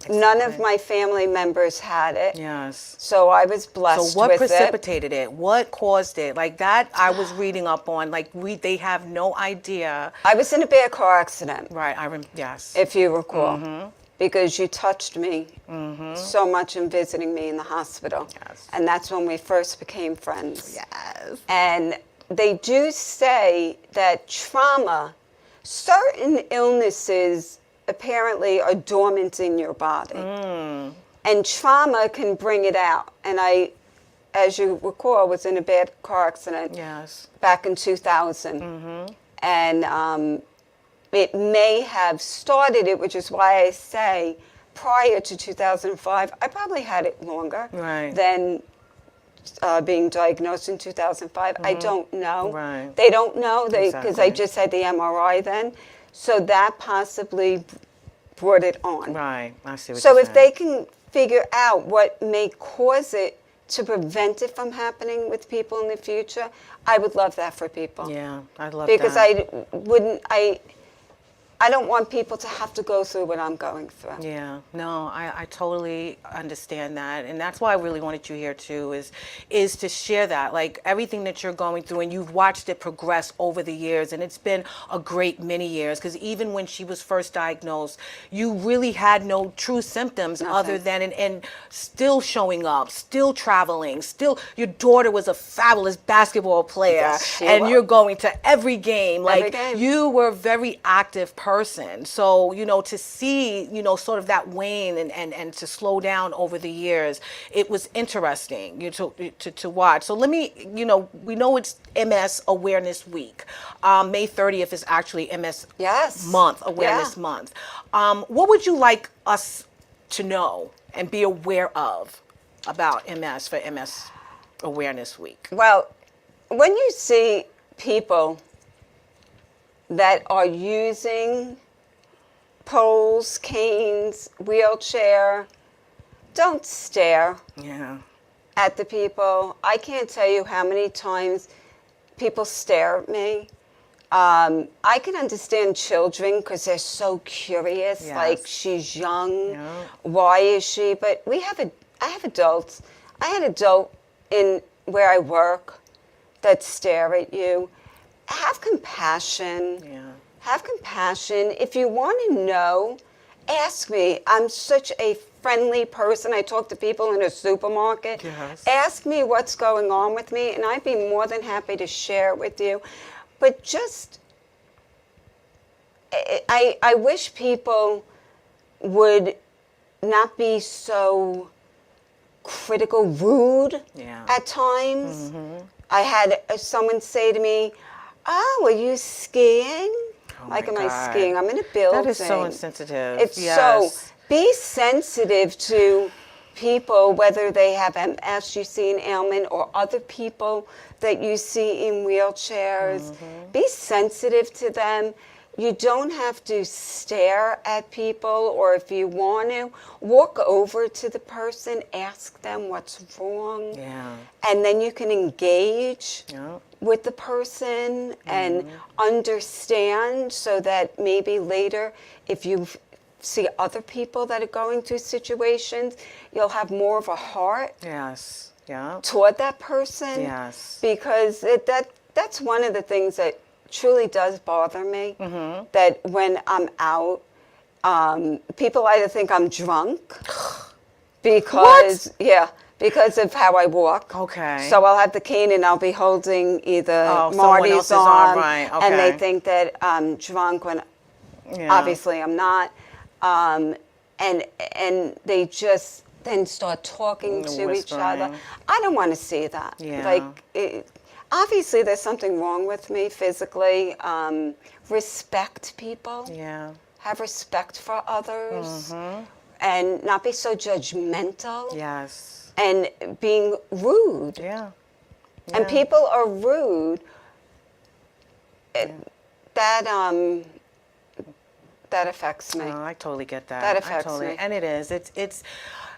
None of my family members had it. Yes. So I was blessed So what with precipitated it? What caused it? Like that, I was reading up on. Like they have no idea. I was in a bad car accident, Right. Yes. if you recall, because you touched me so much in visiting me in the hospital. Yes. And that's when we first became friends. Yes. And they do say that trauma, certain illnesses apparently are dormant in your body. And trauma can bring it out. And I, as you recall, was in a bad car accident Yes. back in 2000. And it may have started it, which is why I say prior to 2005, I probably had it longer Right. than being diagnosed in 2005. I don't know. Right. They don't know because I Exactly. just had the MRI then. So that possibly brought it on. Right. I see what So you're if saying. they can figure out what may cause it to prevent it from happening with people in the future, I would love that for people. Yeah, I love Because that. I don't want people to have to go through what I'm going through. Yeah, no, I totally understand that. And that's why I really wanted you here too, is to share that. Like everything that you're going through, and you've watched it progress over the years, and it's been a great many years, because even when she was first diagnosed, you really had no true symptoms other than, and still showing up, still traveling, still, your daughter was a fabulous basketball player, Yes, she and was. you're going to every game. Every Like game. you were a very active person. So, to see, sort of that wane and to slow down over the years, it was interesting to watch. So let me, we know it's MS Awareness Week. May 30th is actually MS Yes. Month, Awareness Yeah. Month. What would you like us to know and be aware of about MS for MS Awareness Week? Well, when you see people that are using poles, canes, wheelchair, don't stare Yeah. at the people. I can't tell you how many times people stare at me. I can understand children because they're so curious. Yes. Like, she's young. Yeah. Why is she? But I have adults. I had adult in where I work that stare at you. Have compassion. Yeah. Have compassion. If you want to know, ask me. I'm such a friendly person. I talk to people in a supermarket. Yes. Ask me what's going on with me, and I'd be more than happy to share it with you. But just, I wish people would not be so critical, rude Yeah. at times. I had someone say to me, "Oh, are you skiing?" Like, my am I God. skiing? I'm in a building. That is so insensitive. It's Yes. so, be sensitive to people, whether they have MS, you see an ailment, or other people that you see in wheelchairs. Be sensitive to them. You don't have to stare at people, or if you want to, walk over to the person, ask them what's wrong. Yeah. And then you can engage Yeah. with the person and understand, so that maybe later, if you see other people that are going through situations, you'll have more of a heart Yes. Yeah. toward that person. Yes. Because that's one of the things that truly does bother me. Mm-hmm. That when I'm out, people either think I'm drunk because because of how I walk. Okay. So I'll have the cane and I'll be holding either someone Marty's else's arm, arm, right, and they okay. think that I'm drunk when Yeah. obviously I'm not. And they just then start talking to each other. Whispering. I don't want to see that. Yeah. Like, obviously there's something wrong with me physically. Respect people. Yeah. Have respect for others. Mm-hmm. And not be so judgmental. Yes. And being rude. Yeah. And Yeah. people are rude. That affects me. No, I totally get that. That I affects totally, me. And it is. It's,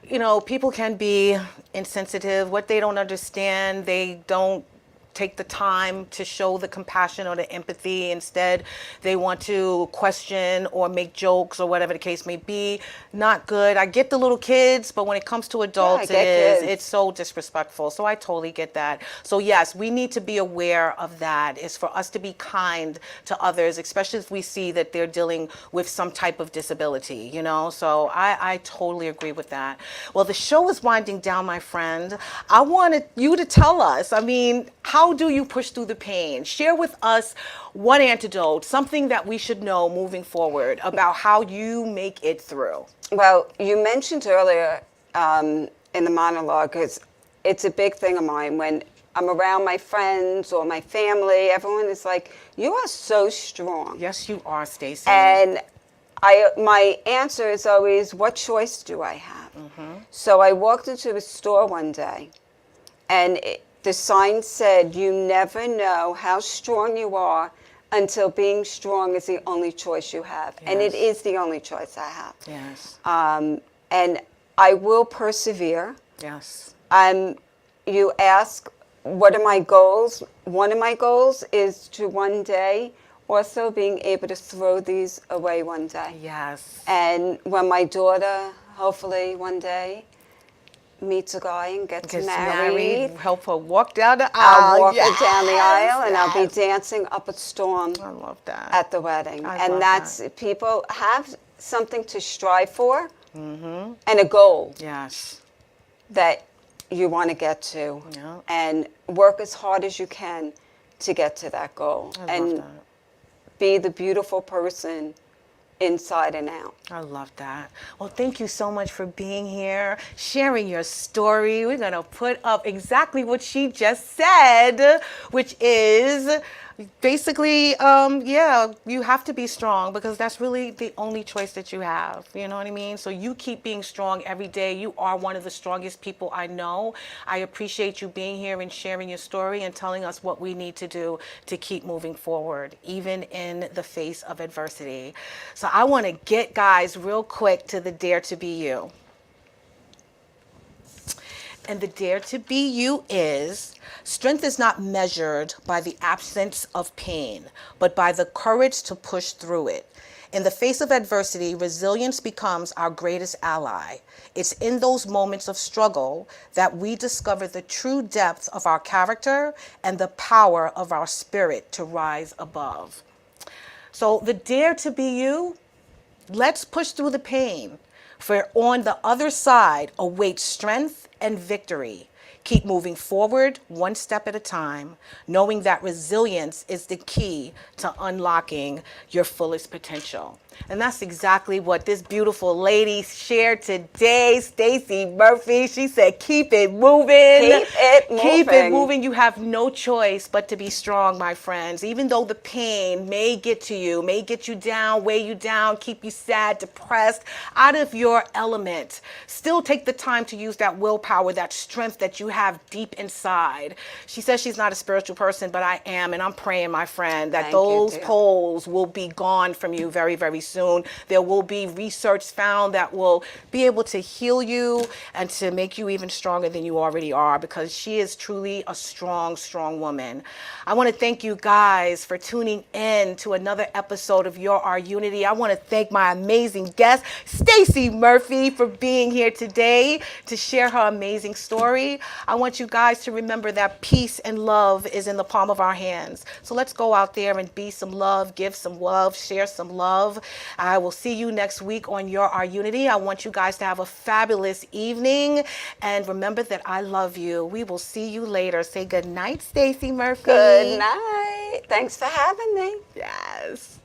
you know, people can be insensitive. What they don't understand, they don't take the time to show the compassion or the empathy. Instead, they want to question or make jokes or whatever the case may be. Not good. I get the little kids, but when it comes to adults, I get kids. it's so disrespectful. So I totally get that. So yes, we need to be aware of that. It's for us to be kind to others, especially if we see that they're dealing with some type of disability, you know? So I totally agree with that. Well, the show is winding down, my friend. I wanted you to tell us, I mean, how do you push through the pain? Share with us one antidote, something that we should know moving forward about how you make it through. Well, you mentioned earlier in the monologue, it's a big thing of mine. When I'm around my friends or my family, everyone is like, "You are so strong." Yes, you are, Stacy. And my answer is always, what choice do I have? So I walked into a store one day, and the sign said, "You never know how strong you are until being strong is the only choice you have." And it Yes. is the only choice I have. Yes. And I will persevere. Yes. You ask, what are my goals? One of my goals is to one day also being able to throw these away one day. Yes. And when my daughter, hopefully one day, meets a guy and gets married, help her walk down the aisle. I'll walk Yes. her down the aisle and I'll be Yes. dancing up a storm I love that. at the wedding. I And love that's, that. people have something to strive for and a goal Yes. that you want to get to. Yeah. And work as hard as you can to get to that goal. I and love that. be the beautiful person inside and out. I love that. Well, thank you so much for being here, sharing your story. We're going to put up exactly what she just said, which is basically, you have to be strong because that's really the only choice that you have. You know what I mean? So you keep being strong every day. You are one of the strongest people I know. I appreciate you being here and sharing your story and telling us what we need to do to keep moving forward, even in the face of adversity. So I want to get guys real quick to the Dare to Be You. And the Dare to Be You is, strength is not measured by the absence of pain, but by the courage to push through it. In the face of adversity, resilience becomes our greatest ally. It's in those moments of struggle that we discover the true depth of our character and the power of our spirit to rise above. So the Dare to Be You, let's push through the pain, for on the other side awaits strength and victory. Keep moving forward one step at a time, knowing that resilience is the key to unlocking your fullest potential. And that's exactly what this beautiful lady shared today, Stacy Murphy. She said, keep it moving. Keep it moving. Keep it moving. You have no choice but to be strong, my friends. Even though the pain may get to you, may get you down, weigh you down, keep you sad, depressed, out of your element, still take the time to use that willpower, that strength that you have deep inside. She says she's not a spiritual person, but I am, and I'm praying, my friend, that Thank you, those dear. poles will be gone from you very, very soon. There will be research found that will be able to heal you and to make you even stronger than you already are, because she is truly a strong, strong woman. I want to thank you guys for tuning in to another episode of Your Our Unity. I want to thank my amazing guest, Stacy Murphy, for being here today to share her amazing story. I want you guys to remember that peace and love is in the palm of our hands. So let's go out there and be some love, give some love, share some love. I will see you next week on Your Our Unity. I want you guys to have a fabulous evening. And remember that I love you. We will see you later. Say good night, Stacy Murphy. Good night. Thanks for having me. Yes.